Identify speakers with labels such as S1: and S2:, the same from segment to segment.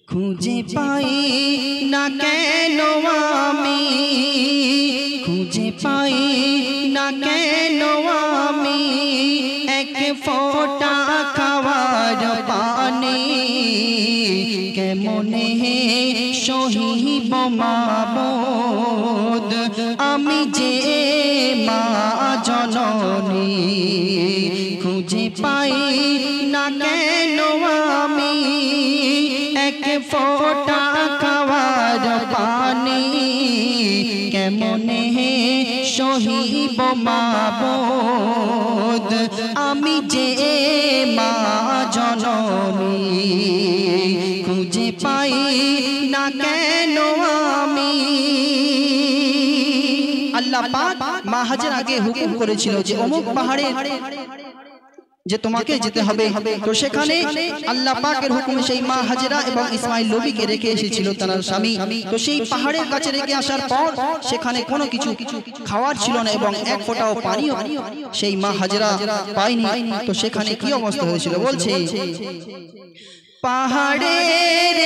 S1: খুঁজে পাই না কেন আমি, খুঁজে পাই না কেন আমি এক ফোঁটা খাওয়ার পানি। কেমনে সহিব মাবুদ আমি যে মা জননী। খুঁজে পাই না কেন আমি এক ফোঁটা খাওয়ার পানি। কেমনে সহিব মাবুদ আমি যে মা জননী। খুঁজে পাই না কেন আমি। আল্লাহ পাক মা হাজেরাকে হুকুম করেছিল যে অমুক পাহাড়ে যে তোমাকে যেতে হবে। তো সেখানে আল্লাহ পাকের হুকুমে সেই মা হাজেরা এবং ইসমাইল নবীকে রেখে এসেছিল তার স্বামী। তো সেই পাহাড়ের কাছে রেখে আসার পর সেখানে কোনো কিছু খাওয়ার ছিল না এবং এক ফোঁটাও পানিও সেই মা হাজেরা পায়নি। তো সেখানে কি অবস্থা হয়েছিল বলছে, পাহাড়ের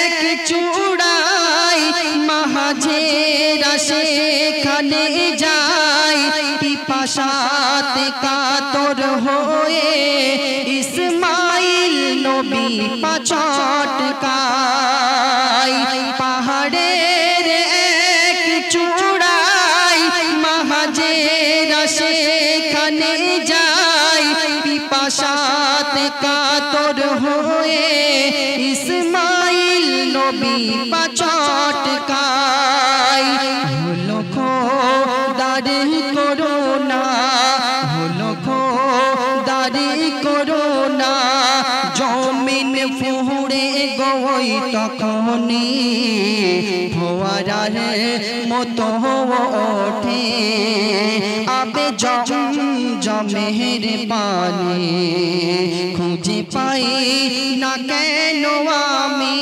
S1: এক চূড়ায় মা হাজেরা সেখানে যায়। পিপাসাতে কাতর হয়ে ইসমাইল নবী পাচটকায়। পাহাড়ের এক চূড়ায় মা হাজেরা সেখানে যায়। পিপাসাতে কাতর হয়ে ইসমাইল নবী পাচটকায়। হলো খোদার করুণা, হলো খোদার করুণা, জমিন ফুঁড়ে গই তখনই ফোয়ারার মতো ওঠে আবে জমের পানি। খুঁজে পাই না কেন আমি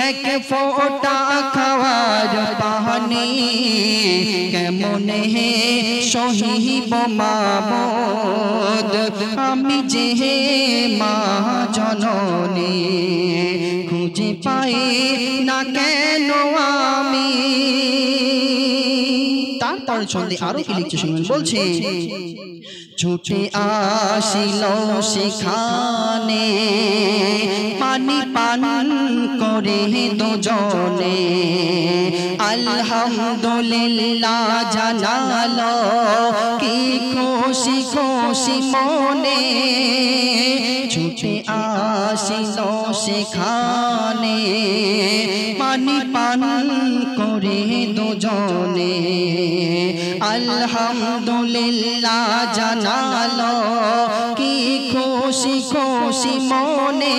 S1: এক ফোঁটা খাওয়ার পানি। কেমনে সহিব মাবুদ আমি যে মা জননী। খুঁজে পাই না কেন আমি। তারপর ছন্দে আরো কি লিখছে শুনুন, বলছে, ছুটে আসিল সেখানে পানি পান করে দুজনে। আলহামদুলিল্লাহ জানালো কি খুশি খুশি মনে। ছুটে আসিল সেখানে পানি পান করে দুজনে। আলহামদুলিল্লাহ জানালো কি খুশি খুশি মনে।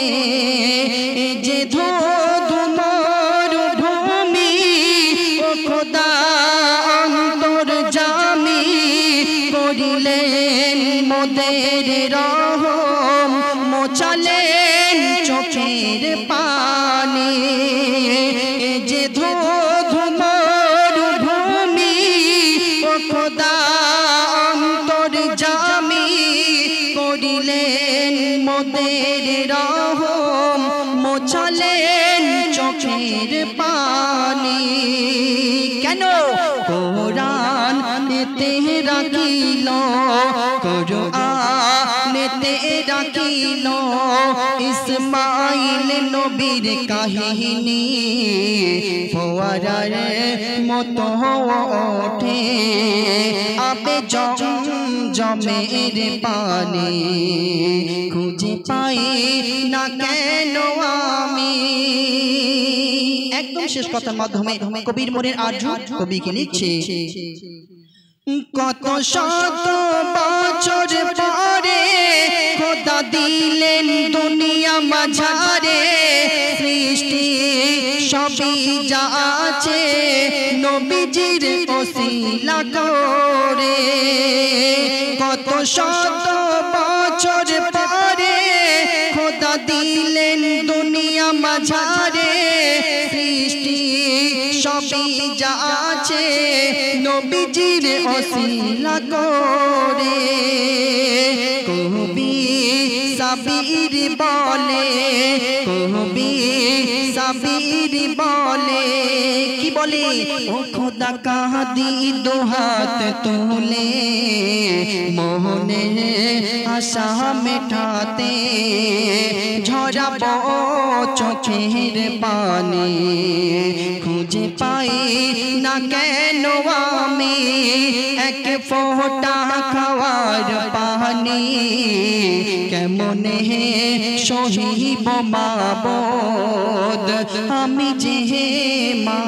S1: যে ধু মরুভূমি ও খোদা অন্তর জামি করিলেন মোদের রহম। মোচালেন চোখের পানি। যে ধু মরুভূমি ও খোদা অন্তর জামি করিলেন মোদের রহম। মোছালেন চোখের পানি। কেন? কোরআন নেতে রাখিল, কোরআন নেতে রাখিল ইসমাইল নবীর কাহিনী। ফোয়ারার মতো ওঠে আবে জমের পানি। খুঁজে পাই না কেন আমি। একদম শেষ কথার মাধ্যমে কবির মনের আরজু কবিকে লিখছে, কত শত বছর পরে খোদা দিলেন দুনিয়া মাঝারে। সৃষ্টি সবই যা আছে নবীজির ওসিলা করে। কত শত বছর পরে খোদা দিলেন দুনিয়া মাঝারে। সৃষ্টি সবই যা আছে নবীজির ওসিলা করে। কবি সাবির বলে, কবি সাবির বলে কি বলে ও খোদা কাঁদি দুহাত তুলে মোহনে আশা মেটাতে ঝরাবো চোখের পানি খুঁজে পাই না কেন আমি এক ফোঁটা খাওয়ার পানি কেমনে সহিব মাবুদ আমি যে মা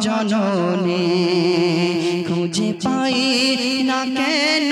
S1: জননী খুঁজে পাই না কেন